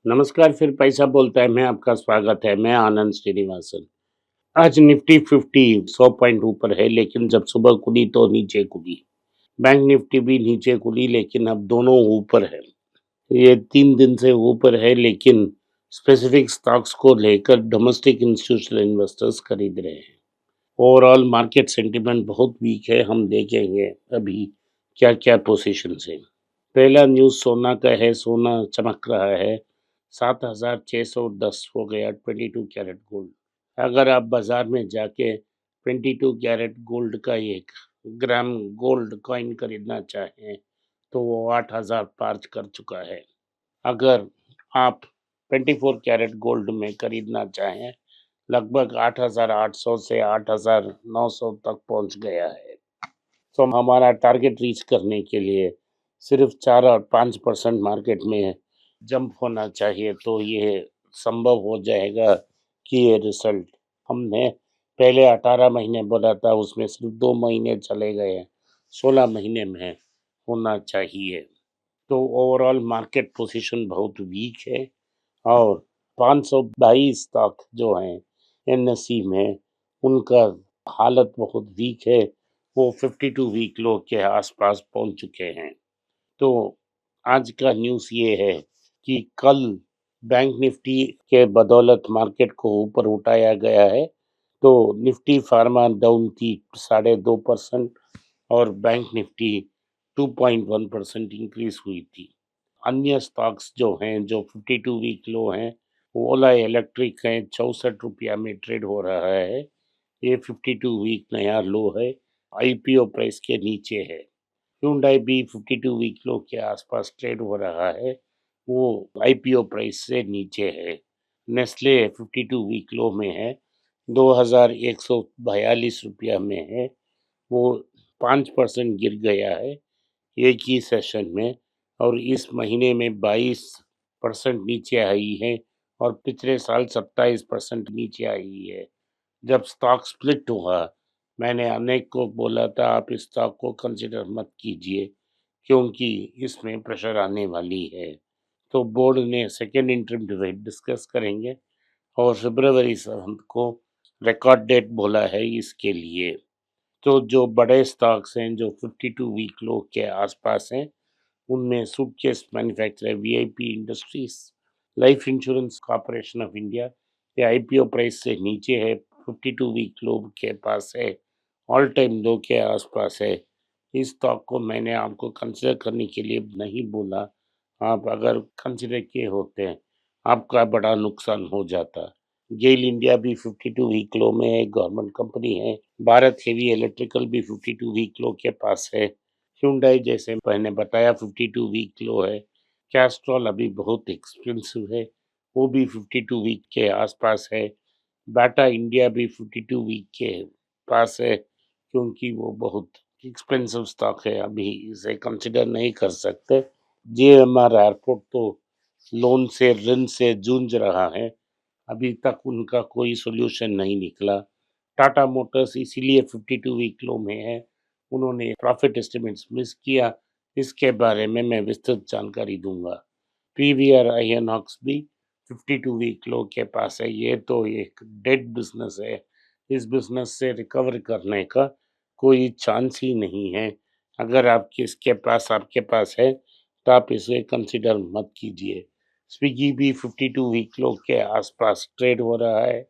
नमस्कार, फिर पैसा बोलता है, मैं आपका स्वागत है, मैं आनंद श्रीनिवासन। आज निफ्टी 50 100 पॉइंट ऊपर है, लेकिन जब सुबह खुली तो नीचे खुली। बैंक निफ्टी भी नीचे खुली, लेकिन अब दोनों ऊपर है। ये 3 दिन से ऊपर है, लेकिन स्पेसिफिक स्टॉक्स को लेकर डोमेस्टिक इंस्टीट्यूशनल इन्वेस्टर्स खरीद रहे हैं। ओवरऑल मार्केट सेंटिमेंट बहुत वीक है, हम देखेंगे अभी क्या-क्या पोजीशंस हैं। पहला न्यूज़ सोना का है, सोना चमक रहा है, 7,610 हो गया 22 कैरेट गोल्ड। अगर आप बाज़ार में जाके 22 कैरेट गोल्ड का 1 ग्राम गोल्ड कॉइन खरीदना चाहें, तो वो 8,000 पार कर चुका है। अगर आप 24 कैरेट गोल्ड में खरीदना चाहें, लगभग 8,800 से 8,900 तक पहुंच गया है। तो हमारा टारगेट रीच करने के लिए सिर्फ 4 और 5% मार्केट में जंप होना चाहिए, तो ये संभव हो जाएगा कि ये रिजल्ट हमने पहले 18 महीने बोला था, उसमें सिर्फ 2 महीने चले गए हैं, 16 महीने में होना चाहिए। तो ओवरऑल मार्केट पोजीशन बहुत वीक है और 522 स्टॉक जो हैं एनएसई में, उनका हालत बहुत वीक है। वो 52 वीक लो के आसपास पहुंच चुके हैं। तो आज का न्यूज़ ये है कि कल बैंक निफ्टी के बदौलत मार्केट को ऊपर उठाया गया है। तो निफ्टी फार्मा डाउन थी 2.5% और बैंक निफ्टी 2.1% इंक्रीज हुई थी। अन्य स्टॉक्स जो हैं जो 52 वीक लो हैं, ओला इलेक्ट्रिक है, 64 रुपया में ट्रेड हो रहा है। ये 52 वीक नया लो है, आईपीओ प्राइस के नीचे है। hyundai भी 52 वीक लो के आसपास ट्रेड हो रहा है, वो आईपीओ प्राइस से नीचे है। नेस्ले 52 वीक लो में है, 2,142 रुपया में है, वो 5% गिर गया है एक ही सेशन में, और इस महीने में 22% नीचे आई है और पिछले साल 27% नीचे आई है। जब स्टॉक स्प्लिट हुआ, मैंने अनेक को बोला था आप इस स्टॉक को कंसिडर मत कीजिए, क्योंकि इसमें प्रेशर आने वाली है। तो बोर्ड ने सेकेंड इंटरिम डिविडेंड डिस्कस करेंगे और फरवरी 7 को रिकॉर्ड डेट बोला है इसके लिए। तो जो बड़े स्टॉक्स हैं जो 52 वीक लो के आसपास हैं, उनमें suitcase manufacturer VIP industries, life insurance corporation of India, ये आईपीओ प्राइस से नीचे है, 52 वीक लो के पास है, ऑल टाइम लो के आसपास है। इस स्टॉक को मैंने आपको कंसिडर करने के लिए नहीं बोला, आप अगर कंसिडर किए होते हैं आपका बड़ा नुकसान हो जाता। गेल इंडिया भी 52 वीक लो में है, गवर्नमेंट कंपनी है। भारत हेवी इलेक्ट्रिकल भी 52 वीक लो के पास है। Hyundai जैसे मैंने बताया 52 वीक लो है। कैस्ट्रॉल अभी बहुत एक्सपेंसिव है, वो भी 52 वीक के आसपास है। बाटा इंडिया भी 52 वीक के पास है, क्योंकि वो बहुत एक्सपेंसिव स्टॉक है, अभी इसे कंसिडर नहीं कर सकते। जीएमआर एयरपोर्ट तो लोन से ऋण से जूझ रहा है, अभी तक उनका कोई सॉल्यूशन नहीं निकला। टाटा मोटर्स इसीलिए 52 वीक लो में है, उन्होंने प्रॉफिट एस्टिमेट्स मिस किया, इसके बारे में मैं विस्तृत जानकारी दूंगा। पीवीआर आईएनऑक्स भी 52 वीक लो के पास है, ये तो एक डेड बिजनेस है, इस बिजनेस से रिकवर करने का कोई चांस ही नहीं है। अगर आपके इसके पास आपके पास है तो आप इसे कंसिडर मत कीजिए। स्विगी भी 52 वीक लो के आसपास ट्रेड हो रहा है,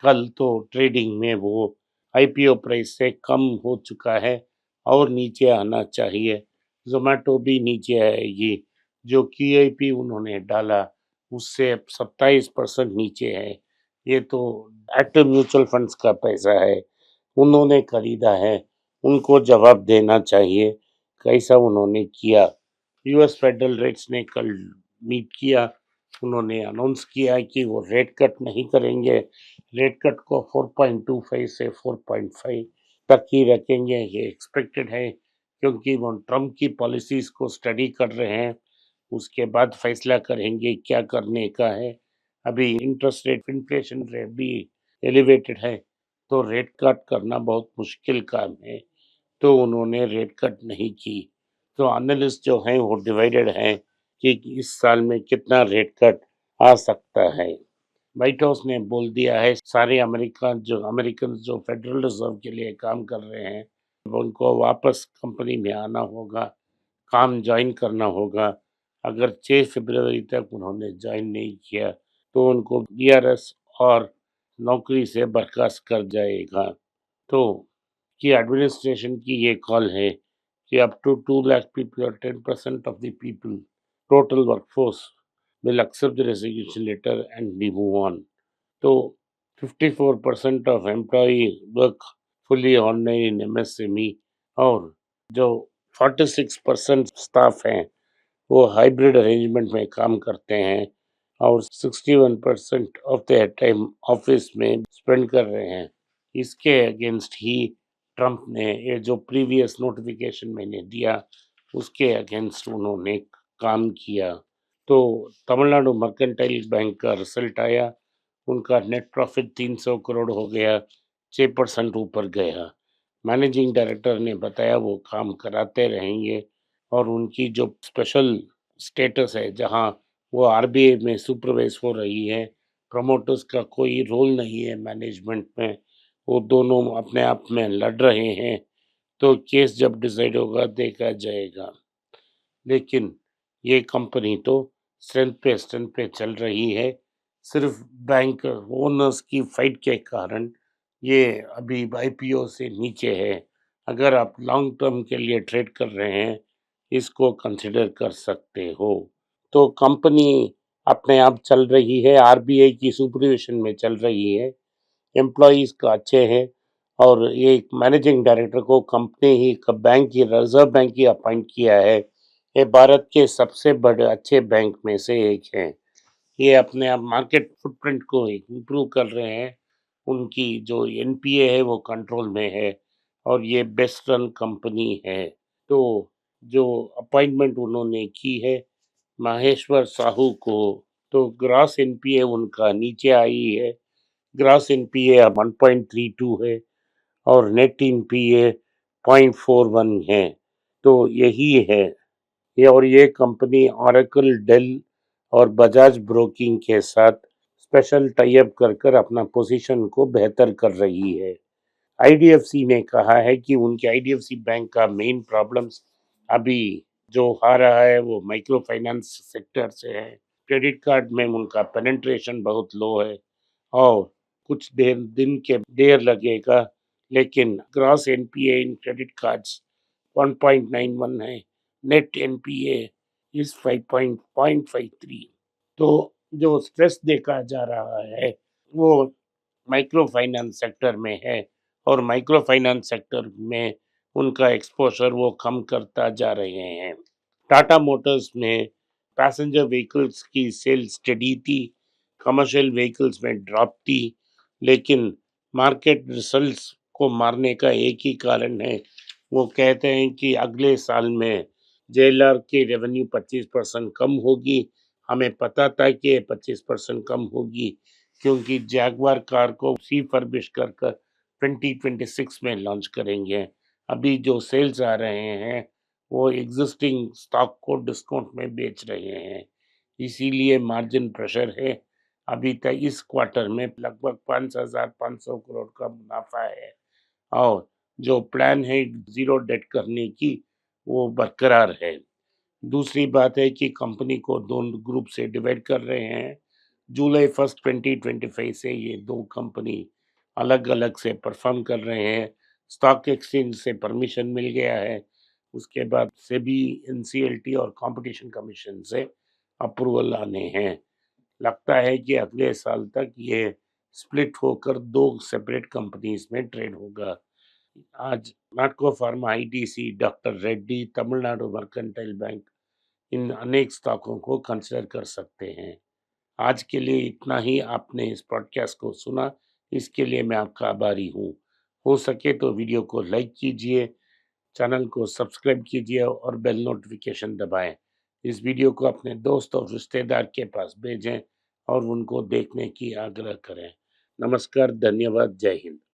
कल तो ट्रेडिंग में वो आईपीओ प्राइस से कम हो चुका है और नीचे आना चाहिए। ज़ोमैटो भी नीचे आएगी, जो क्यूआईपी उन्होंने डाला उससे अब 27% नीचे है। ये तो एक्टिव म्यूचुअल फंड्स का पैसा है, उन्होंने खरीदा है, उनको जवाब देना चाहिए कैसा उन्होंने किया। यूएस फेडरल रेट्स ने कल मीट किया, उन्होंने अनाउंस किया कि वो रेट कट नहीं करेंगे, रेट कट को 4.25 से 4.5 तक ही रखेंगे, ये एक्सपेक्टेड है, क्योंकि वो ट्रम्प की पॉलिसीज़ को स्टडी कर रहे हैं, उसके बाद फैसला करेंगे क्या करने का है। अभी इंटरेस्ट रेट, इन्फ्लेशन रेट भी एलिवेटेड है, तो रेट कट करना बहुत मुश्किल काम है, तो उन्होंने रेट कट नहीं की। तो एनालिस्ट जो हैं वो डिवाइडेड हैं कि इस साल में कितना रेट कट आ सकता है। व्हाइट हाउस ने बोल दिया है सारे अमेरिकन जो फेडरल रिजर्व के लिए काम कर रहे हैं, उनको वापस कंपनी में आना होगा, काम ज्वाइन करना होगा। अगर 6 फरवरी तक उन्होंने ज्वाइन नहीं किया तो उनको वीआरएस और नौकरी से बर्खास्त कर जाएगा। तो की एडमिनिस्ट्रेशन की ये कॉल है कि अप टू 2 लाख पीपल और 10% of the people total workforce will accept the resignation letter and we move on. तो 54% of employee work fully online in MSME और जो 46% स्टाफ हैं वो हाइब्रिड अरेंजमेंट में काम करते हैं और 61% ऑफ द टाइम ऑफिस में स्पेंड कर रहे हैं। इसके अगेंस्ट ही ट्रम्प ने ये जो प्रीवियस नोटिफिकेशन मैंने दिया उसके अगेंस्ट उन्होंने काम किया। तो तमिलनाडु मर्केंटाइल बैंक का रिजल्ट आया, उनका नेट प्रॉफिट 300 करोड़ हो गया, 6% ऊपर गया। मैनेजिंग डायरेक्टर ने बताया वो काम कराते रहेंगे और उनकी जो स्पेशल स्टेटस है जहां वो आरबीआई में सुपरवाइज हो रही है, प्रमोटर्स का कोई रोल नहीं है मैनेजमेंट में, वो दोनों अपने आप में लड़ रहे हैं। तो केस जब डिसाइड होगा देखा जाएगा। लेकिन ये कंपनी तो स्ट्रेंथ पे चल रही है। सिर्फ बैंक ओनर्स की फाइट के कारण ये अभी आईपीओ से नीचे है। अगर आप लॉन्ग टर्म के लिए ट्रेड कर रहे हैं, इसको कंसिडर कर सकते हो। तो कंपनी अपने आप चल रही है, आरबीआई की सुपरविजन में चल रही है, एम्प्लॉइज का अच्छे हैं और ये मैनेजिंग डायरेक्टर को कंपनी ही बैंक की रिजर्व बैंक की अपॉइंट किया है। ये भारत के सबसे बड़े अच्छे बैंक में से एक है। ये अपने आप मार्केट फुटप्रिंट को इम्प्रूव कर रहे हैं। उनकी जो एनपीए है वो कंट्रोल में है और ये बेस्ट रन कंपनी है। तो जो अपॉइंटमेंट उन्होंने की है माहेश्वर साहू को, तो ग्रॉस एनपीए उनका नीचे आई है। ग्रॉस एनपीए अब 1.32 है और नेट एनपीए 0.41 है। तो यही है ये। और ये कंपनी ऑरेकल, डेल और बजाज ब्रोकिंग के साथ स्पेशल टाई अप कर कर अपना पोजीशन को बेहतर कर रही है। आईडीएफसी ने कहा है कि उनके आईडीएफसी बैंक का मेन प्रॉब्लम्स अभी जो आ रहा है वो माइक्रो फाइनेंस सेक्टर से है। क्रेडिट कार्ड में उनका पेनिट्रेशन बहुत लो है और कुछ देर लगेगा, लेकिन gross NPA in credit cards 1.91 है, नेट एनपीए इज 5.53। तो जो स्ट्रेस देखा जा रहा है वो माइक्रो फाइनेंस सेक्टर में है और माइक्रो फाइनेंस सेक्टर में उनका एक्सपोजर वो कम करता जा रहे हैं। टाटा मोटर्स में पैसेंजर व्हीकल्स की सेल स्टेडी थी, कमर्शियल व्हीकल्स में ड्रॉप थी, लेकिन मार्केट रिजल्ट्स को मारने का एक ही कारण है। वो कहते हैं कि अगले साल में जेएलआर की रेवेन्यू 25% कम होगी। हमें पता था कि ये 25% कम होगी क्योंकि जैगवार कार को रिफर्बिश कर कर 2026 में लॉन्च करेंगे। अभी जो सेल्स आ रहे हैं वो एग्जिस्टिंग स्टॉक को डिस्काउंट में बेच रहे हैं, इसीलिए मार्जिन प्रेशर है। अभी तक इस क्वार्टर में लगभग 5,500 करोड़ का मुनाफा है और जो प्लान है जीरो डेट करने की वो बरकरार है। दूसरी बात है कि कंपनी को दो ग्रुप से डिवाइड कर रहे हैं। जुलाई 1 2025 से ये दो कंपनी अलग अलग से परफॉर्म कर रहे हैं। स्टॉक एक्सचेंज से परमिशन मिल गया है, उसके बाद सेबी, एनसीएलटी और कंपटीशन कमीशन से अप्रूवल आने हैं। लगता है कि अगले साल तक ये स्प्लिट होकर दो सेपरेट कंपनीज में ट्रेड होगा। आज Natco pharma, ITC, doctor Reddy, Tamil Nadu mercantile bank, इन अनेक स्टॉकों को कंसिडर कर सकते हैं। आज के लिए इतना ही। आपने इस पॉडकास्ट को सुना, इसके लिए मैं आपका आभारी हूँ। हो सके तो वीडियो को लाइक कीजिए, चैनल को सब्सक्राइब कीजिए और बेल नोटिफिकेशन दबाएं। इस वीडियो को अपने दोस्त और रिश्तेदार के पास भेजें और उनको देखने की आग्रह करें। नमस्कार, धन्यवाद, जय हिंद।